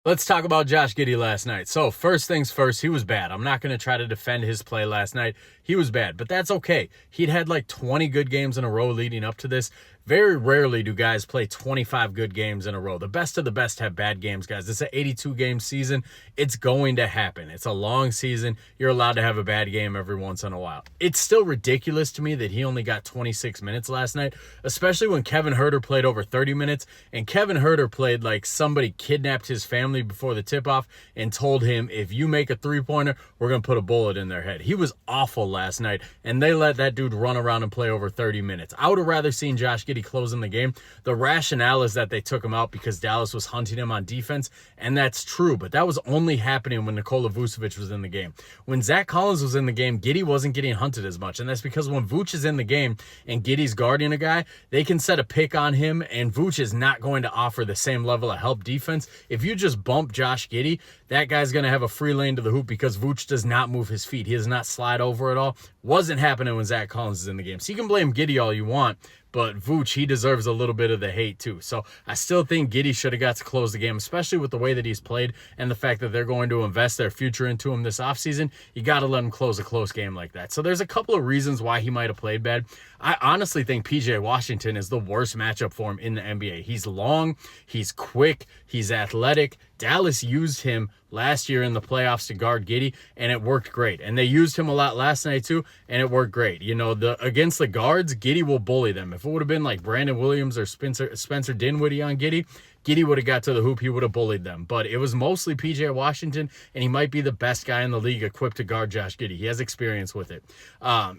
Let's talk about Josh Giddey last night. So, first things first, he was bad. I'm not going to try to defend his play last night. He was bad, but that's okay. He'd had like 20 good games in a row leading up to this. Very rarely do guys play 25 good games in a row. The best of the best have bad games, guys. It's an 82-game season. It's going to happen. It's a long season. You're allowed to have a bad game every once in a while. It's still ridiculous to me that he only got 26 minutes last night, especially when Kevin Huerter played over 30 minutes, and Kevin Huerter played like somebody kidnapped his family before the tip-off and told him, if you make a three-pointer, we're going to put a bullet in their head. He was awful last night, and they let that dude run around and play over 30 minutes. I would have rather seen Josh Giddey closing the game. The rationale is that they took him out because Dallas was hunting him on defense, and that's true, but that was only happening when Nikola Vucevic was in the game. When Zach Collins was in the game, Giddey wasn't getting hunted as much, and that's because when Vooch is in the game and Giddey's guarding a guy, they can set a pick on him, and Vooch is not going to offer the same level of help defense. If you just bump Josh Giddey, that guy's going to have a free lane to the hoop because Vooch does not move his feet. He does not slide over at all. Wasn't happening when Zach Collins is in the game. So you can blame Giddey all you want, but Vooch, he deserves a little bit of the hate too. So I still think Giddey should have got to close the game, especially with the way that he's played and the fact that they're going to invest their future into him this offseason. You got to let him close a close game like that. So there's a couple of reasons why he might have played bad. I honestly think PJ Washington is the worst matchup for him in the NBA. He's long, he's quick, he's athletic. Dallas used him last year in the playoffs to guard Giddey, and it worked great. And they used him a lot last night too, and it worked great. You know, against the guards, Giddey will bully them. If it would have been like Brandon Williams or Spencer Dinwiddie on Giddey, Giddey would have got to the hoop, he would have bullied them. But it was mostly PJ Washington, and he might be the best guy in the league equipped to guard Josh Giddey. He has experience with it.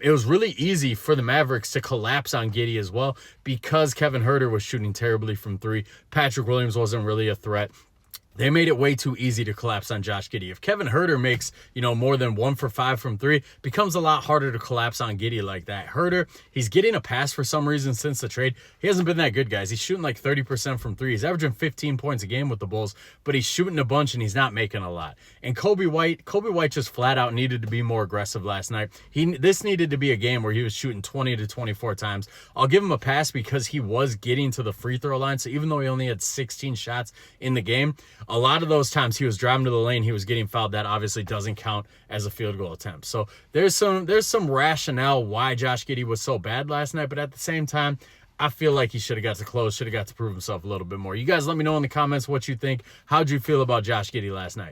It was really easy for the Mavericks to collapse on Giddey as well because Kevin Huerter was shooting terribly from three. Patrick Williams wasn't really a threat. They made it way too easy to collapse on Josh Giddey. If Kevin Huerter makes, more than 1 for 5 from three, it becomes a lot harder to collapse on Giddey like that. Huerter, he's getting a pass for some reason since the trade. He hasn't been that good, guys. He's shooting like 30% from three. He's averaging 15 points a game with the Bulls, but he's shooting a bunch and he's not making a lot. And Kobe White just flat out needed to be more aggressive last night. This needed to be a game where he was shooting 20 to 24 times. I'll give him a pass because he was getting to the free throw line. So even though he only had 16 shots in the game, a lot of those times he was driving to the lane, he was getting fouled. That obviously doesn't count as a field goal attempt. So there's some rationale why Josh Giddey was so bad last night, but at the same time, I feel like he should have got to close, should have got to prove himself a little bit more. You guys let me know in the comments what you think. How'd you feel about Josh Giddey last night?